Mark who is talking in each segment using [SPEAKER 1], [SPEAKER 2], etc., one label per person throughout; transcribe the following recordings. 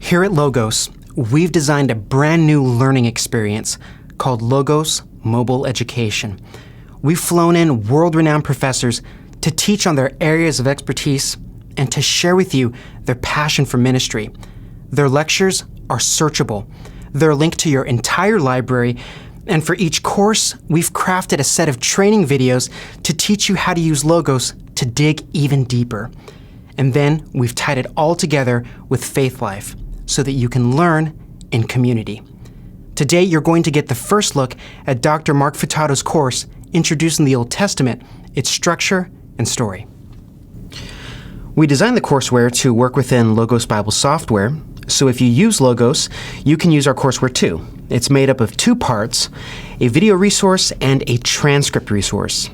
[SPEAKER 1] Here at Logos, we've designed a brand new learning experience called Logos Mobile Education. We've flown in world-renowned professors to teach on their areas of expertise and to share with you their passion for ministry. Their lectures are searchable. They're linked to your entire library, and for each course, we've crafted a set of training videos to teach you how to use Logos to dig even deeper. And then we've tied it all together with Faith Life so that you can learn in community. Today, you're going to get the first look at Dr. Mark Furtado's course introducing the Old Testament, its structure and story. We designed the courseware to work within Logos Bible software, so if you use Logos, you can use our courseware too. It's made up of two parts, a video resource and a transcript resource.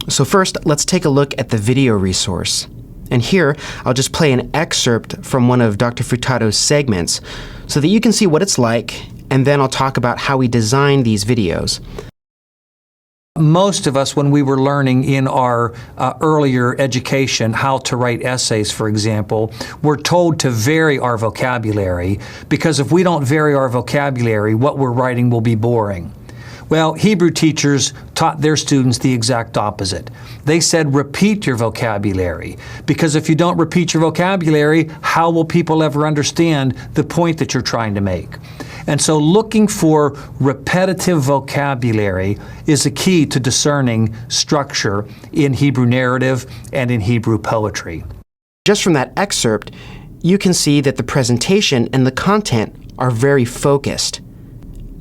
[SPEAKER 1] So first, let's take a look at the video resource. And here, I'll just play an excerpt from one of Dr. Furtado's segments so that you can see what it's like, and then I'll talk about how we designed these videos.
[SPEAKER 2] Most of us, when we were learning in our earlier education how to write essays, for example, were told to vary our vocabulary, because if we don't vary our vocabulary, what we're writing will be boring. Well, Hebrew teachers taught their students the exact opposite. They said, repeat your vocabulary, because if you don't repeat your vocabulary, how will people ever understand the point that you're trying to make? And so looking for repetitive vocabulary is a key to discerning structure in Hebrew narrative and in Hebrew poetry.
[SPEAKER 1] Just from that excerpt, you can see that the presentation and the content are very focused.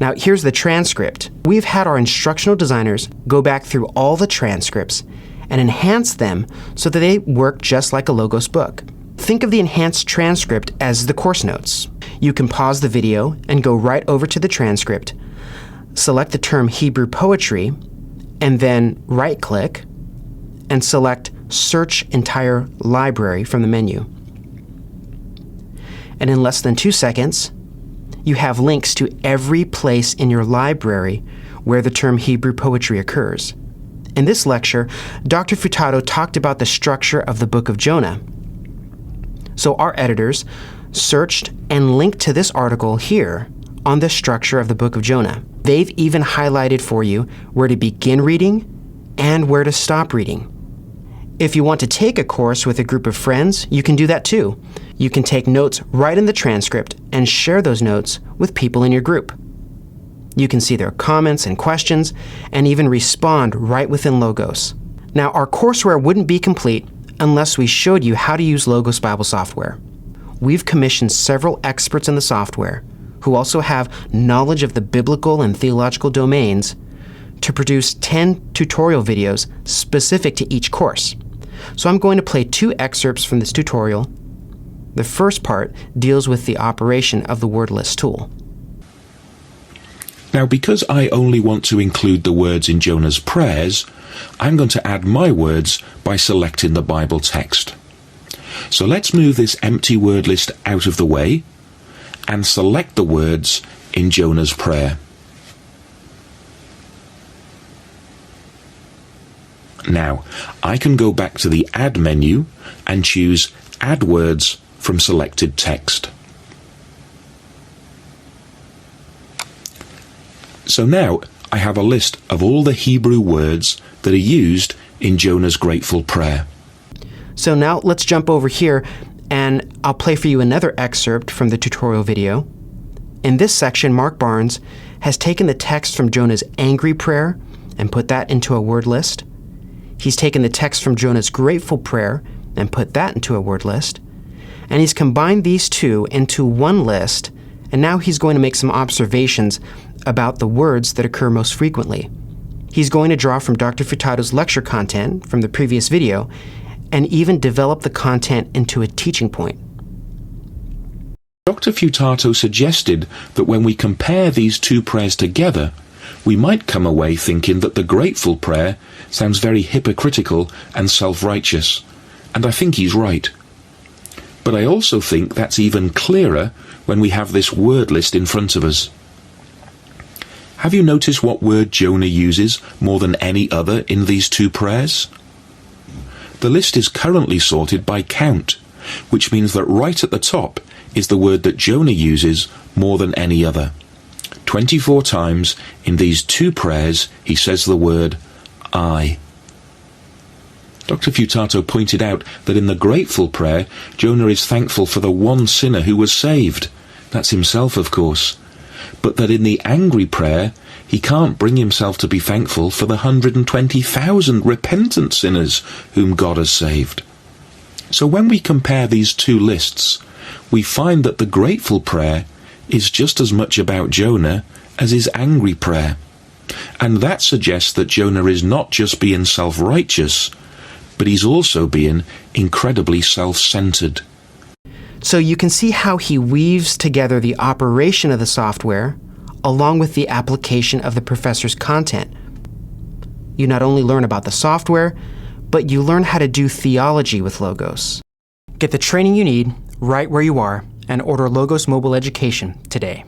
[SPEAKER 1] Now, here's the transcript. We've had our instructional designers go back through all the transcripts and enhance them so that they work just like a Logos book. Think of the enhanced transcript as the course notes. You can pause the video and go right over to the transcript, select the term Hebrew poetry, and then right-click and select Search Entire Library from the menu. And in less than 2 seconds, you have links to every place in your library where the term Hebrew poetry occurs. In this lecture, Dr. Furtado talked about the structure of the book of Jonah. So our editors searched and linked to this article here on the structure of the book of Jonah. They've even highlighted for you where to begin reading and where to stop reading. If you want to take a course with a group of friends, you can do that too. You can take notes right in the transcript and share those notes with people in your group. You can see their comments and questions and even respond right within Logos. Now, our courseware wouldn't be complete unless we showed you how to use Logos Bible software. We've commissioned several experts in the software who also have knowledge of the biblical and theological domains to produce 10 tutorial videos specific to each course. So I'm going to play 2 excerpts from this tutorial. The first part deals with the operation of the Wordless Tool.
[SPEAKER 3] Now, because I only want to include the words in Jonah's prayers, I'm going to add my words by selecting the Bible text. So let's move this empty word list out of the way and select the words in Jonah's prayer. Now, I can go back to the Add menu and choose Add Words from Selected Text. So now I have a list of all the Hebrew words that are used in Jonah's grateful prayer.
[SPEAKER 1] So now let's jump over here and I'll play for you another excerpt from the tutorial video. In this section, Mark Barnes has taken the text from Jonah's angry prayer and put that into a word list. He's taken the text from Jonah's grateful prayer and put that into a word list. And he's combined these two into one list, and now he's going to make some observations about the words that occur most frequently. He's going to draw from Dr. Furtado's lecture content from the previous video and even develop the content into a teaching point.
[SPEAKER 3] Dr. Furtado suggested that when we compare these two prayers together, we might come away thinking that the grateful prayer sounds very hypocritical and self-righteous, and I think he's right. But I also think that's even clearer when we have this word list in front of us. Have you noticed what word Jonah uses more than any other in these two prayers? The list is currently sorted by count, which means that right at the top is the word that Jonah uses more than any other. 24 times in these two prayers he says the word I. Dr. Futato pointed out that in the grateful prayer, Jonah is thankful for the one sinner who was saved. That's himself, of course. But that in the angry prayer, he can't bring himself to be thankful for the 120,000 repentant sinners whom God has saved. So when we compare these two lists, we find that the grateful prayer is just as much about Jonah as his angry prayer. And that suggests that Jonah is not just being self-righteous, but he's also being incredibly self-centered.
[SPEAKER 1] So you can see how he weaves together the operation of the software along with the application of the professor's content. You not only learn about the software, but you learn how to do theology with Logos. Get the training you need right where you are and order Logos Mobile Education today.